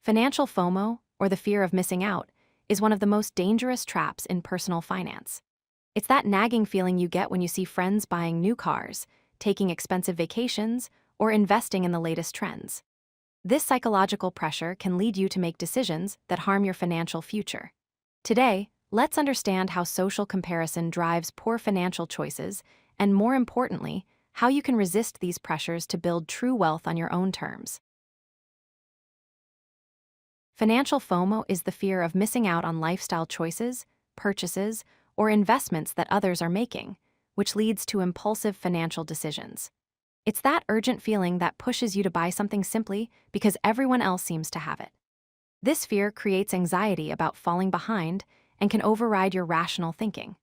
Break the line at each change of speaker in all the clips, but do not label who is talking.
Financial FOMO, or the fear of missing out, is one of the most dangerous traps in personal finance. It's that nagging feeling you get when you see friends buying new cars, taking expensive vacations, or investing in the latest trends. This psychological pressure can lead you to make decisions that harm your financial future. Today, let's understand how social comparison drives poor financial choices, and more importantly, how you can resist these pressures to build true wealth on your own terms. Financial FOMO is the fear of missing out on lifestyle choices, purchases, or investments that others are making, which leads to impulsive financial decisions. It's that urgent feeling that pushes you to buy something simply because everyone else seems to have it. This fear creates anxiety about falling behind and can override your rational thinking.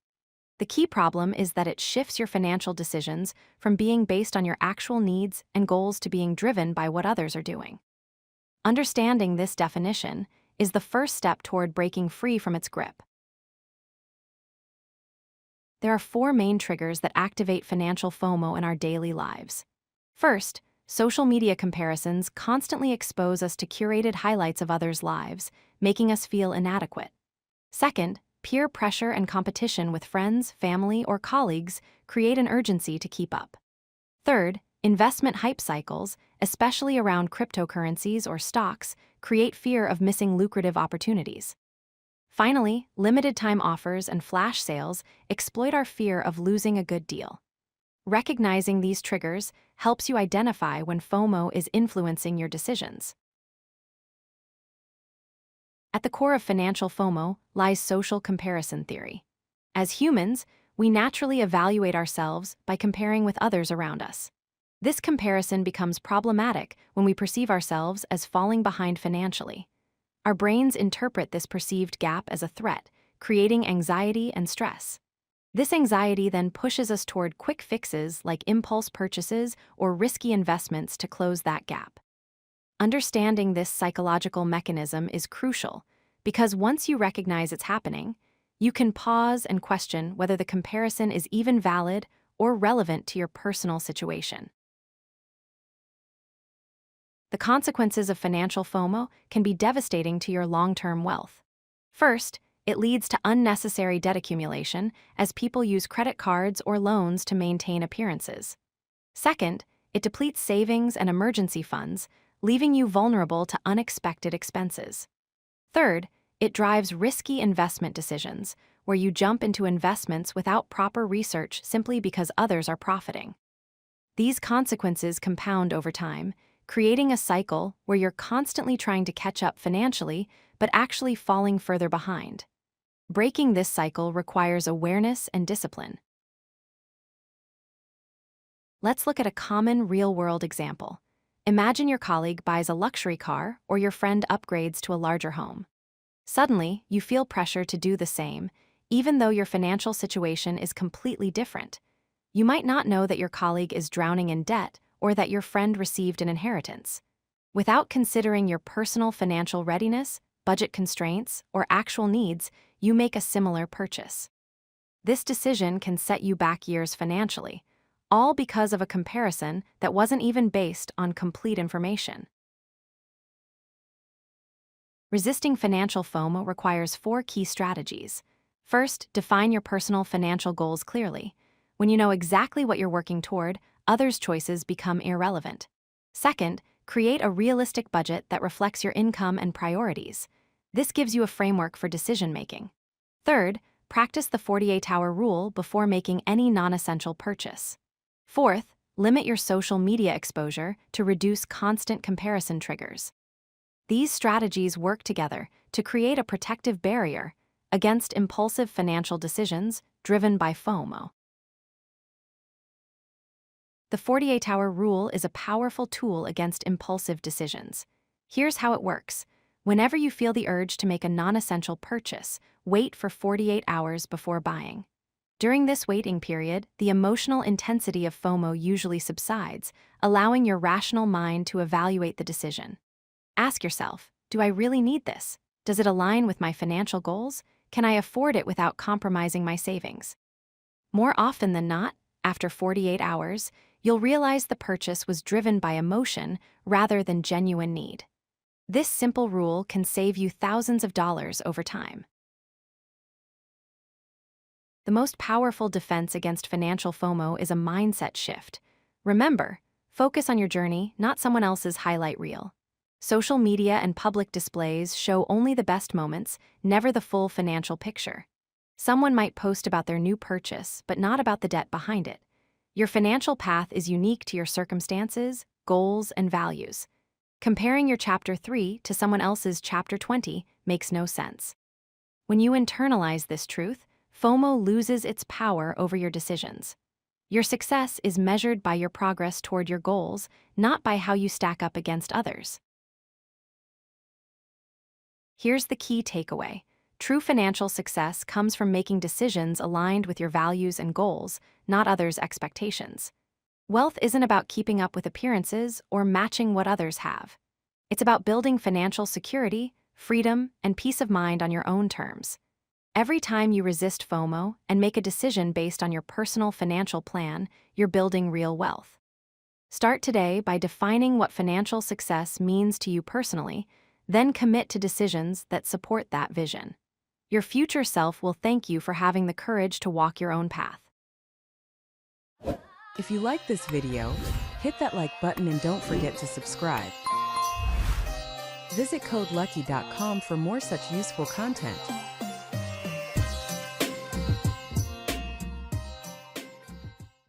The key problem is that it shifts your financial decisions from being based on your actual needs and goals to being driven by what others are doing. Understanding this definition is the first step toward breaking free from its grip. There are 4 main triggers that activate financial FOMO in our daily lives. First, social media comparisons constantly expose us to curated highlights of others' lives, making us feel inadequate. Second, peer pressure and competition with friends, family, or colleagues create an urgency to keep up. Third, investment hype cycles, especially around cryptocurrencies or stocks, create fear of missing lucrative opportunities. Finally, limited-time offers and flash sales exploit our fear of losing a good deal. Recognizing these triggers helps you identify when FOMO is influencing your decisions. At the core of financial FOMO lies social comparison theory. As humans, we naturally evaluate ourselves by comparing with others around us. This comparison becomes problematic when we perceive ourselves as falling behind financially. Our brains interpret this perceived gap as a threat, creating anxiety and stress. This anxiety then pushes us toward quick fixes like impulse purchases or risky investments to close that gap. Understanding this psychological mechanism is crucial because once you recognize it's happening, you can pause and question whether the comparison is even valid or relevant to your personal situation. The consequences of financial FOMO can be devastating to your long-term wealth. First, it leads to unnecessary debt accumulation as people use credit cards or loans to maintain appearances. Second, it depletes savings and emergency funds, leaving you vulnerable to unexpected expenses. Third, it drives risky investment decisions, where you jump into investments without proper research simply because others are profiting. These consequences compound over time, creating a cycle where you're constantly trying to catch up financially but actually falling further behind. Breaking this cycle requires awareness and discipline. Let's look at a common real-world example. Imagine your colleague buys a luxury car or your friend upgrades to a larger home. Suddenly, you feel pressure to do the same, even though your financial situation is completely different. You might not know that your colleague is drowning in debt or that your friend received an inheritance. Without considering your personal financial readiness, budget constraints, or actual needs, you make a similar purchase. This decision can set you back years financially, all because of a comparison that wasn't even based on complete information. Resisting financial FOMO requires 4 key strategies. First, define your personal financial goals clearly. When you know exactly what you're working toward, others' choices become irrelevant. Second, create a realistic budget that reflects your income and priorities. This gives you a framework for decision-making. Third, practice the 48-hour rule before making any non-essential purchase. Fourth, limit your social media exposure to reduce constant comparison triggers. These strategies work together to create a protective barrier against impulsive financial decisions driven by FOMO. The 48-hour rule is a powerful tool against impulsive decisions. Here's how it works. Whenever you feel the urge to make a non-essential purchase, wait for 48 hours before buying. During this waiting period, the emotional intensity of FOMO usually subsides, allowing your rational mind to evaluate the decision. Ask yourself, do I really need this? Does it align with my financial goals? Can I afford it without compromising my savings? More often than not, after 48 hours, you'll realize the purchase was driven by emotion rather than genuine need. This simple rule can save you thousands of dollars over time. The most powerful defense against financial FOMO is a mindset shift. Remember, focus on your journey, not someone else's highlight reel. Social media and public displays show only the best moments, never the full financial picture. Someone might post about their new purchase, but not about the debt behind it. Your financial path is unique to your circumstances, goals, and values. Comparing your Chapter 3 to someone else's Chapter 20 makes no sense. When you internalize this truth, FOMO loses its power over your decisions. Your success is measured by your progress toward your goals, not by how you stack up against others. Here's the key takeaway. True financial success comes from making decisions aligned with your values and goals, not others' expectations. Wealth isn't about keeping up with appearances or matching what others have. It's about building financial security, freedom, and peace of mind on your own terms. Every time you resist FOMO and make a decision based on your personal financial plan, you're building real wealth. Start today by defining what financial success means to you personally, then commit to decisions that support that vision. Your future self will thank you for having the courage to walk your own path.
If you like this video, hit that like button and don't forget to subscribe. Visit CodeLucky.com for more such useful content.